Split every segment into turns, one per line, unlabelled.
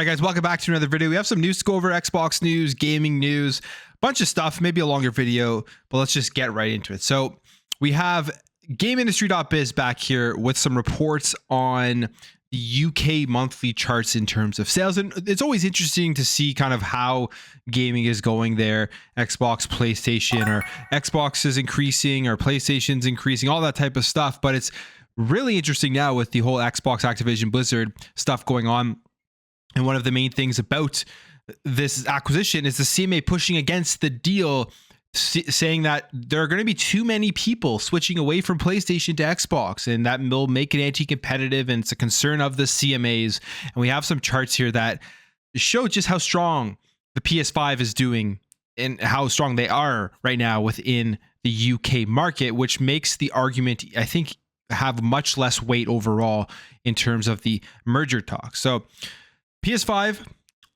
right, guys, welcome back to another video. We have some news to go over, Xbox news, gaming news, bunch of stuff, maybe a longer video, but let's just get right into it. So we have GameIndustry.biz back here with some reports on the UK monthly charts in terms of sales. And it's always interesting to see kind of how gaming is going there. Xbox, PlayStation, or Xbox is increasing or PlayStation's increasing, all that type of stuff. But it's really interesting now with the whole Xbox, Activison, Blizzard stuff going on. And one of the main things about this acquisition is the CMA pushing against the deal, saying that there are going to be too many people switching away from PlayStation to Xbox, and that will make it anti-competitive, and it's a concern of the CMAs. And we have some charts here that show just how strong the PS5 is doing and how strong they are right now within the UK market, which makes the argument, I think, have much less weight overall in terms of the merger talk. So PS5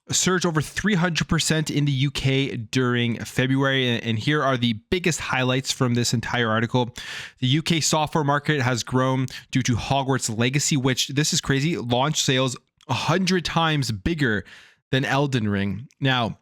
surged over 300% in the UK during February. And here are the biggest highlights from this entire article. The UK software market has grown due to Hogwarts Legacy, which, this is crazy, launched sales 100 times bigger than Elden Ring. Now,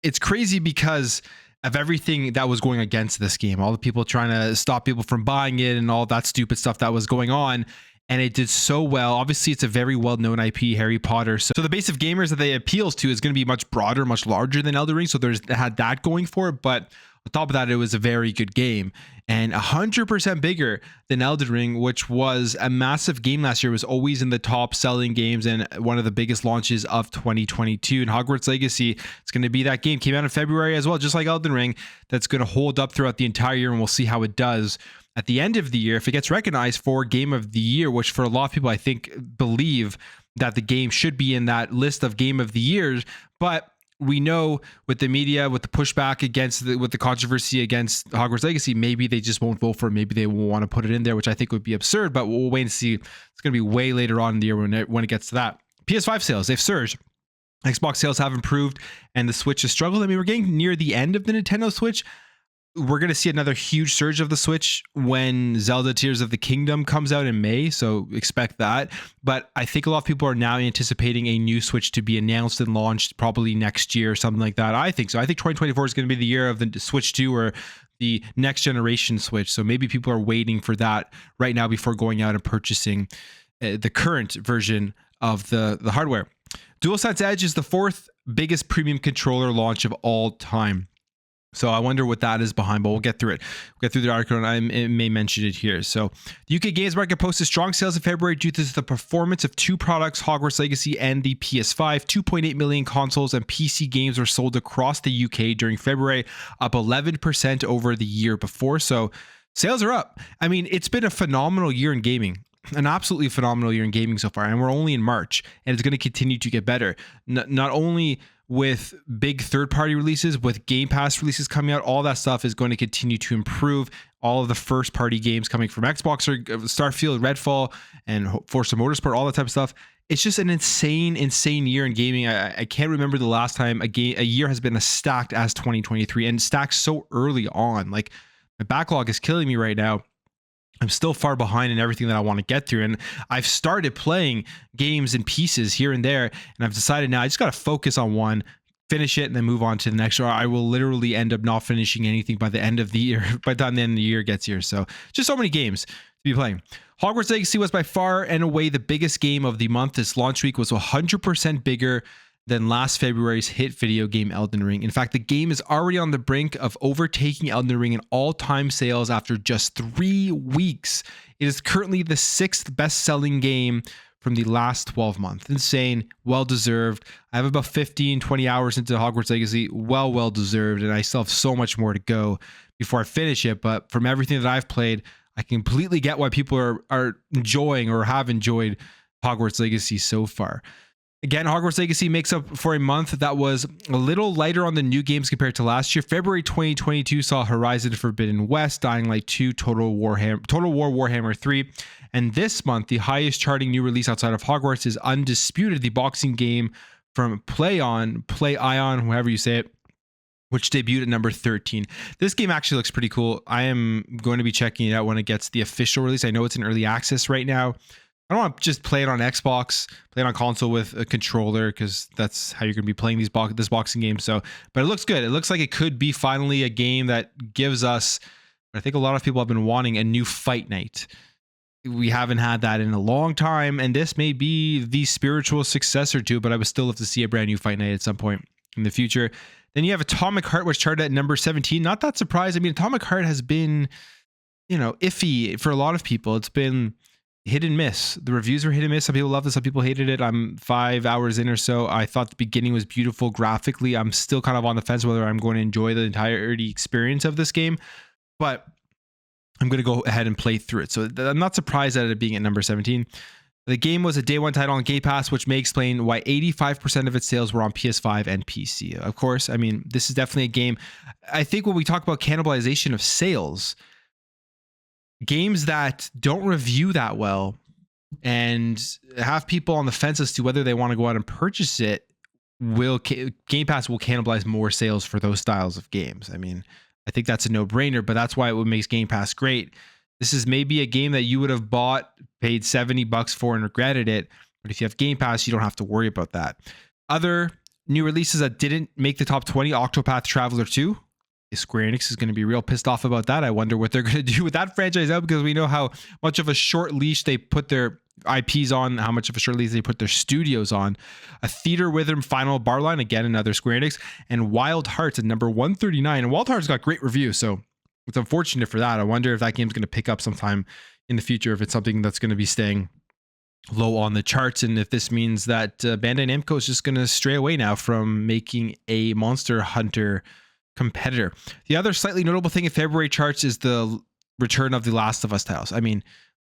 it's crazy because of everything that was going against this game, all the people trying to stop people from buying it and all that stupid stuff that was going on. And it did so well. Obviously, it's a very well-known IP, Harry Potter. So the base of gamers that they appeals to is going to be much broader, much larger than Elden Ring. So there's had that going for it. But on top of that, it was a very good game. And 100% bigger than Elden Ring, which was a massive game last year. It was always in the top selling games and one of the biggest launches of 2022. And Hogwarts Legacy, it's going to be that game. Came out in February as well, just like Elden Ring. That's going to hold up throughout the entire year, and we'll see how it does at the end of the year, if it gets recognized for Game of the Year, which for a lot of people, I think, believe that the game should be in that list of Game of the Years. But we know with the media, with the pushback against with the controversy against Hogwarts Legacy, maybe they just won't vote for it. Maybe they won't want to put it in there, which I think would be absurd, but we'll wait and see. It's going to be way later on in the year when it gets to that. PS5 sales, they've surged. Xbox sales have improved, and the Switch has struggled. I mean, we're getting near the end of the Nintendo Switch. We're going to see another huge surge of the Switch when Zelda Tears of the Kingdom comes out in May, so expect that. But I think a lot of people are now anticipating a new Switch to be announced and launched probably next year or something like that. I think so. I think 2024 is going to be the year of the Switch 2 or the next generation Switch. So maybe people are waiting for that right now before going out and purchasing the current version of the hardware. DualSense Edge is the fourth biggest premium controller launch of all time. So I wonder what that is behind, but we'll get through it. We'll get through the article, and I may mention it here. So the UK games market posted strong sales in February due to the performance of two products, Hogwarts Legacy and the PS5. 2.8 million consoles and PC games were sold across the UK during February, up 11% over the year before. So sales are up. I mean, it's been a phenomenal year in gaming. An absolutely phenomenal year in gaming so far, and we're only in March, and it's going to continue to get better. Not only with big third-party releases, with Game Pass releases coming out, all that stuff is going to continue to improve. All of the first-party games coming from Xbox, or Starfield, Redfall, and Forza Motorsport, all that type of stuff. It's just an insane year in gaming. I can't remember the last time a year has been as stacked as 2023, and stacked so early on. Like, my backlog is killing me right now. I'm still far behind in everything that I want to get through. And I've started playing games in pieces here and there. And I've decided now I just got to focus on one, finish it, and then move on to the next. Or I will literally end up not finishing anything by the end of the year, by the time the end of the year gets here. So just so many games to be playing. Hogwarts Legacy was by far and away the biggest game of the month. This launch week was 100% bigger than last February's hit video game Elden Ring. In fact, the game is already on the brink of overtaking Elden Ring in all-time sales after just 3 weeks. It is currently the 6th best-selling game from the last 12 months. Insane, well-deserved. I have about 15-20 hours into Hogwarts Legacy. Well-deserved, and I still have so much more to go before I finish it. But from everything that I've played, I completely get why people are enjoying or have enjoyed Hogwarts Legacy so far. Again, Hogwarts Legacy makes up for a month that was a little lighter on the new games compared to last year. February 2022 saw Horizon Forbidden West, Dying Light 2, Total War Warhammer 3. And this month, the highest charting new release outside of Hogwarts is Undisputed, the boxing game from PlayIon, however you say it, which debuted at number 13. This game actually looks pretty cool. I am going to be checking it out when it gets the official release. I know it's in early access right now. I don't want to just play it on Xbox, play it on console with a controller, because that's how you're going to be playing this boxing game. So, but it looks good. It looks like it could be finally a game that gives us, I think a lot of people have been wanting, a new fight night. We haven't had that in a long time, and this may be the spiritual successor to it, but I would still love to see a brand new fight night at some point in the future. Then you have Atomic Heart, which charted at number 17. Not that surprised. I mean, Atomic Heart has been, iffy for a lot of people. It's been hit and miss. The reviews were hit and miss. Some people loved it, some people hated it. I'm 5 hours in or so. I thought the beginning was beautiful graphically. I'm still kind of on the fence whether I'm going to enjoy the entirety experience of this game, but I'm going to go ahead and play through it. So I'm not surprised at it being at number 17. The game was a day one title on Game Pass, which may explain why 85% of its sales were on PS5 and PC. Of course, I mean, this is definitely a game. I think when we talk about cannibalization of sales, games that don't review that well and have people on the fence as to whether they want to go out and purchase it, Game Pass will cannibalize more sales for those styles of games. I mean, I think that's a no-brainer, but that's why it makes Game Pass great. This is maybe a game that you would have bought, paid $70 for, and regretted it. But if you have Game Pass, you don't have to worry about that. Other new releases that didn't make the top 20, Octopath Traveler 2. Square Enix is going to be real pissed off about that. I wonder what they're going to do with that franchise out, because we know how much of a short leash they put their IPs on, how much of a short leash they put their studios on. A Theater Rhythm Final Barline, again, another Square Enix, and Wild Hearts at number 139. And Wild Hearts got great reviews, so it's unfortunate for that. I wonder if that game's going to pick up sometime in the future, if it's something that's going to be staying low on the charts, and if this means that Bandai Namco is just going to stray away now from making a Monster Hunter competitor. The other slightly notable thing in February charts is the return of the Last of Us titles. I mean,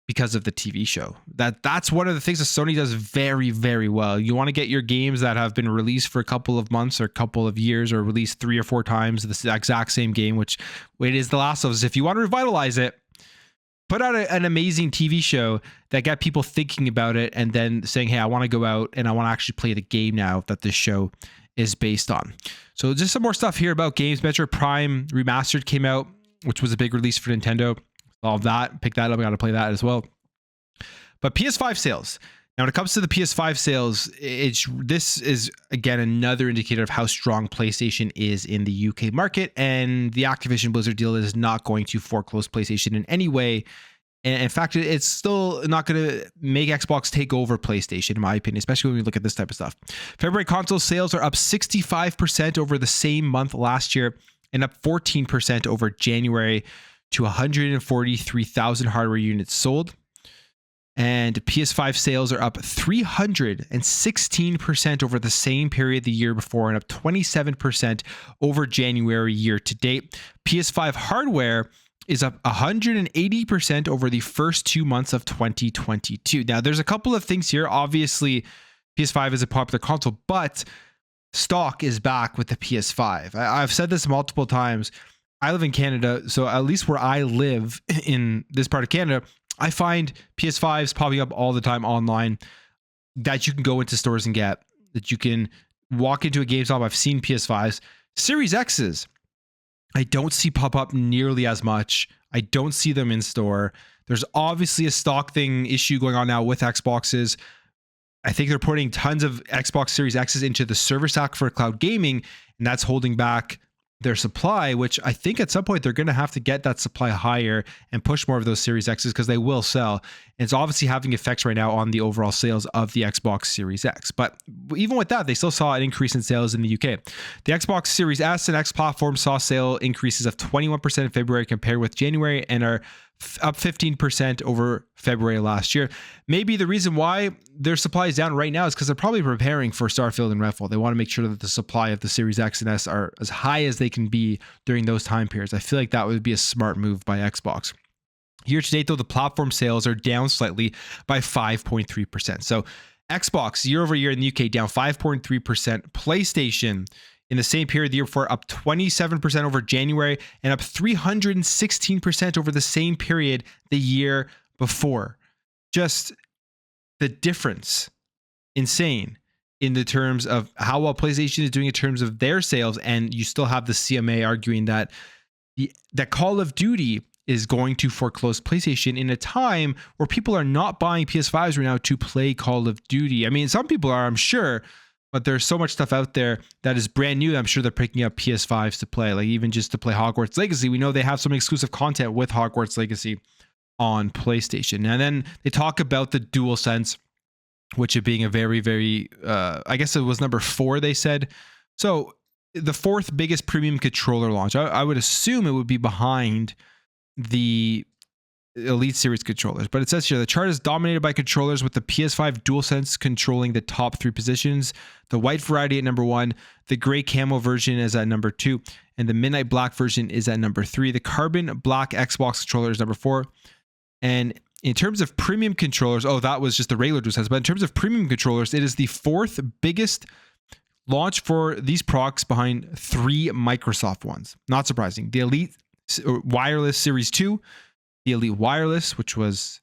because of the TV show. That's one of the things that Sony does very, very well. You want to get your games that have been released for a couple of months or a couple of years, or released 3 or 4 times, the exact same game, which it is The Last of Us. If you want to revitalize it, put out an amazing TV show that got people thinking about it, and then saying, hey, I want to go out and I want to actually play the game now that this show is based on. So just some more stuff here about games. Metroid Prime Remastered came out, which was a big release for Nintendo. All of that, pick that up. I got to play that as well. But PS5 sales. Now, when it comes to the PS5 sales, this is, again, another indicator of how strong PlayStation is in the UK market. And the Activision Blizzard deal is not going to foreclose PlayStation in any way. And in fact, it's still not going to make Xbox take over PlayStation, in my opinion, especially when we look at this type of stuff. February console sales are up 65% over the same month last year, and up 14% over January, to 143,000 hardware units sold. And PS5 sales are up 316% over the same period the year before, and up 27% over January year to date. PS5 hardware is up 180% over the first 2 months of 2022. Now, there's a couple of things here. Obviously, PS5 is a popular console, but stock is back with the PS5. I've said this multiple times. I live in Canada, so at least where I live in this part of Canada, I find PS5s popping up all the time online that you can go into stores and get, that you can walk into a GameStop. I've seen PS5s. Series X's, I don't see pop up nearly as much. I don't see them in store. There's obviously a stock thing issue going on now with Xboxes. I think they're putting tons of Xbox Series X's into the server stack for cloud gaming, and that's holding back their supply, which I think at some point they're going to have to get that supply higher and push more of those Series X's, because they will sell. And it's obviously having effects right now on the overall sales of the Xbox Series X. But even with that, they still saw an increase in sales in the UK. The Xbox Series S and X platforms saw sale increases of 21% in February compared with January, and are up 15% over February last year. Maybe the reason why their supply is down right now is because they're probably preparing for Starfield and Redfall. They want to make sure that the supply of the Series X and S are as high as they can be during those time periods. I feel like that would be a smart move by Xbox. Year to date, though, the platform sales are down slightly by 5.3%. So Xbox year over year in the UK down 5.3%. PlayStation in the same period the year before up 27% over January, and up 316% over the same period the year before. Just the difference, insane in the terms of how well PlayStation is doing in terms of their sales. And you still have the CMA arguing that that Call of Duty is going to foreclose PlayStation in a time where people are not buying PS5s right now to play Call of Duty. I mean, some people are, I'm sure, but there's so much stuff out there that is brand new. I'm sure they're picking up PS5s to play, like even just to play Hogwarts Legacy. We know they have some exclusive content with Hogwarts Legacy on PlayStation. And then they talk about the DualSense, which it being a very, very, I guess it was number 4, they said. So the 4th biggest premium controller launch. I would assume it would be behind the Elite Series controllers, but it says here the chart is dominated by controllers with the PS5 DualSense controlling the top 3 positions, the white variety at number 1, the gray camo version is at number 2, and the midnight black version is at number 3. The carbon black Xbox controller is number 4. And in terms of premium controllers, that was just the regular DualSense, but in terms of premium controllers, it is the 4th biggest launch for these products behind 3 Microsoft ones. Not surprising. The Elite Wireless Series 2, the Elite Wireless, which was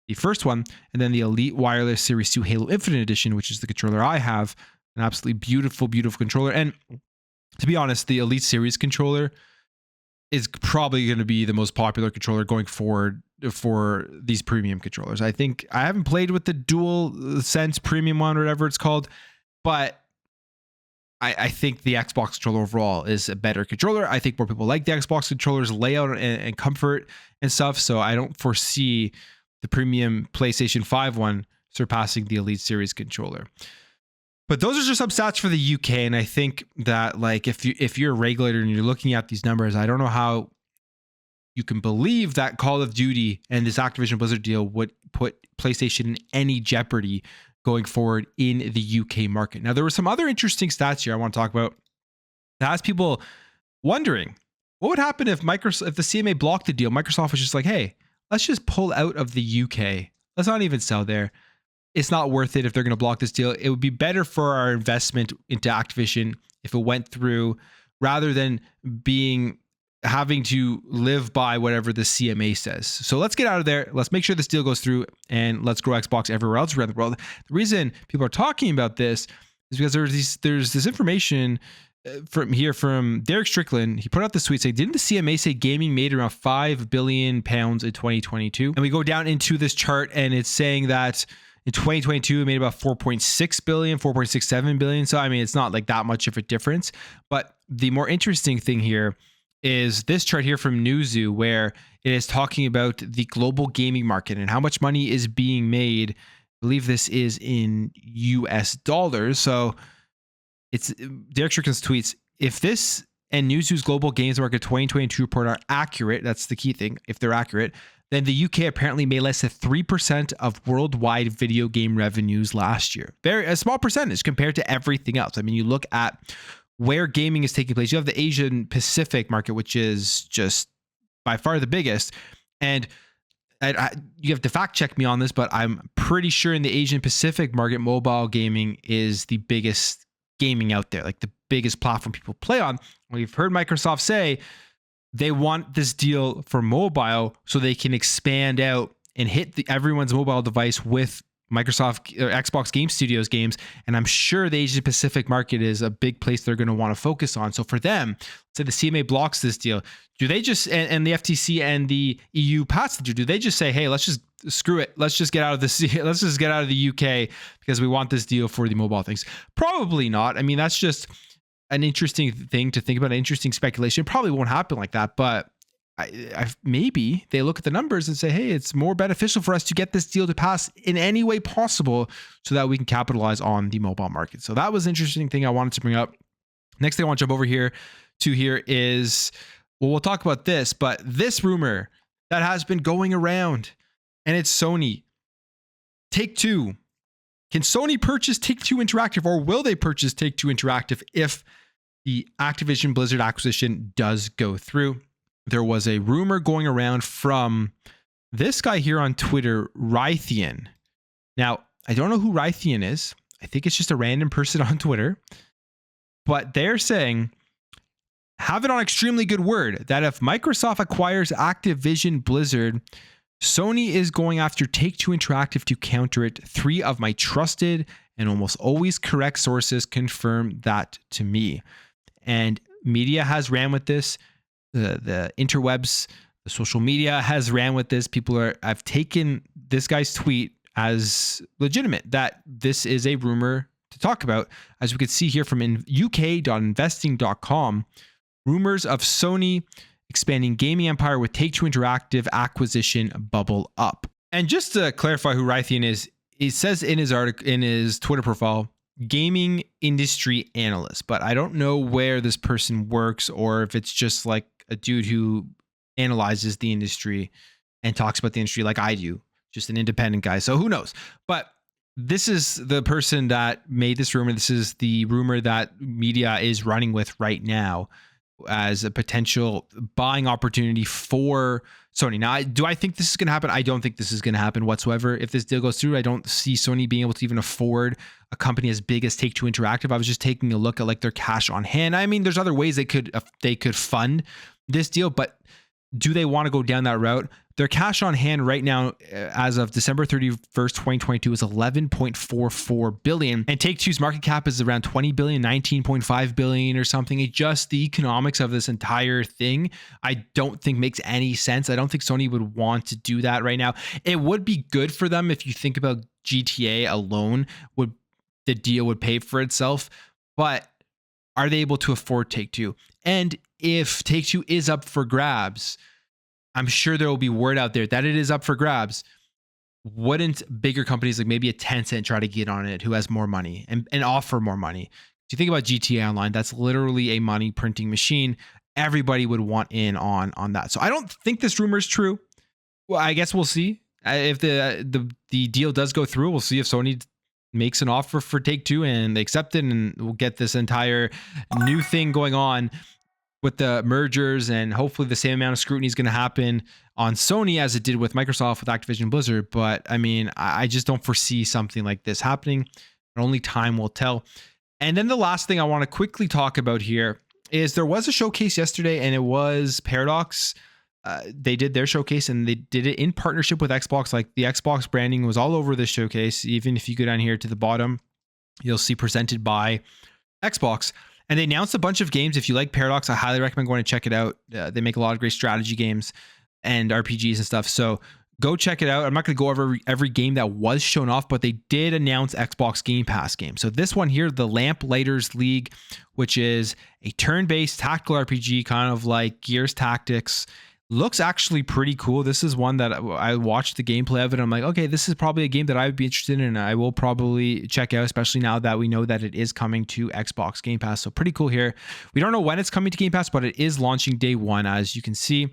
the first one, and then the Elite Wireless Series 2 Halo Infinite Edition, which is the controller I have. An absolutely beautiful, beautiful controller. And to be honest, the Elite Series controller is probably going to be the most popular controller going forward for these premium controllers. I think I haven't played with the DualSense Premium one or whatever it's called, but I think the Xbox controller overall is a better controller. I think more people like the Xbox controller's layout and comfort and stuff. So I don't foresee the premium PlayStation 5 one surpassing the Elite Series controller. But those are just some stats for the UK. And I think that like if you're a regulator and you're looking at these numbers, I don't know how you can believe that Call of Duty and this Activision Blizzard deal would put PlayStation in any jeopardy going forward in the UK market. Now, there were some other interesting stats here I want to talk about that has people wondering what would happen if the CMA blocked the deal. Microsoft was just like, hey, let's just pull out of the UK. Let's not even sell there. It's not worth it if they're going to block this deal. It would be better for our investment into Activision if it went through rather than having to live by whatever the CMA says. So let's get out of there. Let's make sure this deal goes through and let's grow Xbox everywhere else around the world. The reason people are talking about this is because there's this information from Derek Strickland. He put out this tweet saying, didn't the CMA say gaming made around £5 billion in 2022? And we go down into this chart and it's saying that in 2022, it made about 4.6 billion, 4.67 billion. So, I mean, it's not like that much of a difference. But the more interesting thing here is this chart here from Newzoo, where it is talking about the global gaming market and how much money is being made. I believe this is in US dollars. So it's Derek Strickland's tweets. If this and Newzoo's global games market 2022 report are accurate, that's the key thing. If they're accurate, then the UK apparently made less than 3% of worldwide video game revenues last year. A small percentage compared to everything else. I mean, you look at where gaming is taking place. You have the Asian Pacific market, which is just by far the biggest. And you have to fact check me on this, but I'm pretty sure in the Asian Pacific market, mobile gaming is the biggest gaming out there, like the biggest platform people play on. We've heard Microsoft say they want this deal for mobile so they can expand out and hit everyone's mobile device with Microsoft or Xbox Game Studios games. And I'm sure the Asia Pacific market is a big place they're going to want to focus on. So for them, say the CMA blocks this deal, do they just, and the FTC and the EU pass the deal, do they just say, hey, let's just screw it. Let's just get out of let's just get out of the UK because we want this deal for the mobile things? Probably not. I mean, that's just an interesting thing to think about, an interesting speculation. It probably won't happen like that, but maybe they look at the numbers and say, hey, it's more beneficial for us to get this deal to pass in any way possible so that we can capitalize on the mobile market. So that was an interesting thing I wanted to bring up. Next thing I want to jump over here is, well, we'll talk about this, but this rumor that has been going around, and it's Sony. Take-Two. Can Sony purchase Take-Two Interactive, or will they purchase Take-Two Interactive if the Activision Blizzard acquisition does go through? There was a rumor going around from this guy here on Twitter, Rythian. Now, I don't know who Rythian is. I think it's just a random person on Twitter. But they're saying, have it on extremely good word, that if Microsoft acquires Activision Blizzard, Sony is going after Take-Two Interactive to counter it. 3 of my trusted and almost always correct sources confirm that to me. And media has ran with this. The interwebs The social media has ran with this. I've taken this guy's tweet as legitimate, that this is a rumor to talk about. As we could see here from uk.investing.com, rumors of Sony expanding gaming empire with Take-Two Interactive acquisition bubble up. And just to clarify who Raytheon is, he says in his Twitter profile, gaming industry analyst, but I don't know where this person works or if it's just like a dude who analyzes the industry and talks about the industry like I do, just an independent guy. So who knows? But this is the person that made this rumor. This is the rumor that media is running with right now as a potential buying opportunity for Sony. Now, do I think this is going to happen? I don't think this is going to happen whatsoever. If this deal goes through, I don't see Sony being able to even afford a company as big as Take-Two Interactive. I was just taking a look at like their cash on hand. I mean, there's other ways they could fund this deal, but do they want to go down that route? Their cash on hand right now, as of December 31st, 2022, is 11.44 billion. And Take-Two's market cap is around 20 billion, 19.5 billion or something. It just, the economics of this entire thing, I don't think makes any sense. I don't think Sony would want to do that right now. It would be good for them if you think about GTA alone, the deal would pay for itself. But are they able to afford Take-Two? And if Take-Two is up for grabs, I'm sure there will be word out there that it is up for grabs. Wouldn't bigger companies like maybe a Tencent try to get on it, who has more money and offer more money? If you think about GTA Online, that's literally a money printing machine. Everybody would want in on that. So I don't think this rumor is true. Well, I guess we'll see. If the deal does go through, we'll see if Sony makes an offer for Take-Two and they accept it, and we'll get this entire new thing going on with the mergers, and hopefully the same amount of scrutiny is going to happen on Sony as it did with Microsoft, with Activision Blizzard. But I mean, I just don't foresee something like this happening. Only time will tell. And then the last thing I want to quickly talk about here is there was a showcase yesterday, and it was Paradox. They did their showcase, and they did it in partnership with Xbox. Like, the Xbox branding was all over this showcase. Even if you go down here to the bottom, you'll see presented by Xbox. And they announced a bunch of games. If you like Paradox, I highly recommend going to check it out. They make a lot of great strategy games and RPGs and stuff. So go check it out. I'm not going to go over every game that was shown off, but they did announce Xbox Game Pass games. So this one here, the Lamplighters League, which is a turn-based tactical RPG, kind of like Gears Tactics. Looks actually pretty cool. This is one that I watched the gameplay of it. I'm like, okay, this is probably a game that I would be interested in, and I will probably check out, especially now that we know that it is coming to Xbox Game Pass. So pretty cool here. We don't know when it's coming to Game Pass, but it is launching day one, as you can see.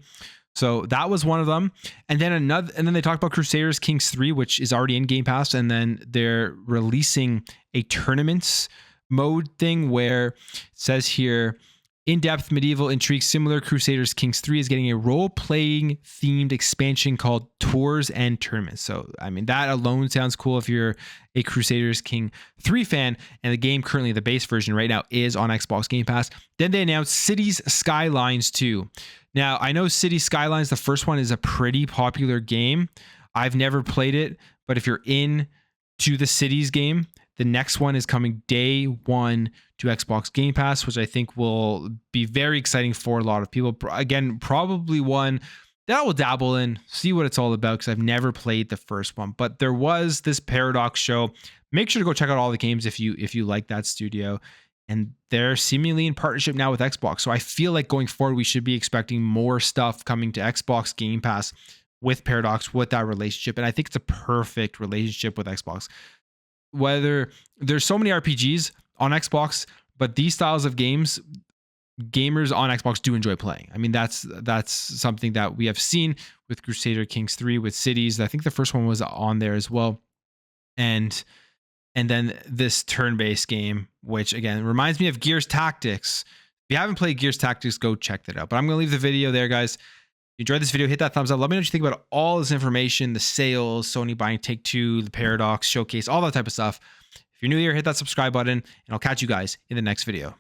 So that was one of them. And then they talked about Crusaders Kings 3, which is already in Game Pass. And then they're releasing a tournaments mode thing where it says here, in-depth medieval intrigue similar Crusaders Kings 3 is getting a role-playing themed expansion called Tours and Tournaments. So, I mean, that alone sounds cool if you're a Crusaders King 3 fan. And the game currently, the base version right now, is on Xbox Game Pass. Then they announced Cities Skylines 2. Now, I know Cities Skylines, the first one, is a pretty popular game. I've never played it, but if you're into the Cities game, the next one is coming day one to Xbox Game Pass, which I think will be very exciting for a lot of people. Again, probably one that I will dabble in, see what it's all about, because I've never played the first one. But there was this Paradox show. Make sure to go check out all the games if you like that studio. And they're seemingly in partnership now with Xbox. So I feel like going forward, we should be expecting more stuff coming to Xbox Game Pass with Paradox, with that relationship. And I think it's a perfect relationship with Xbox. Whether there's so many RPGs on Xbox, but these styles of games, gamers on Xbox do enjoy playing. I mean, that's something that we have seen with Crusader Kings 3, with Cities. I think the first one was on there as well. And then this turn-based game, which again reminds me of Gears Tactics. If you haven't played Gears Tactics, go check that out. But I'm going to leave the video there, guys. If you enjoyed this video, hit that thumbs up. Let me know what you think about all this information, the sales, Sony buying Take-Two, the Paradox showcase, all that type of stuff. If you're new here, hit that subscribe button, and I'll catch you guys in the next video.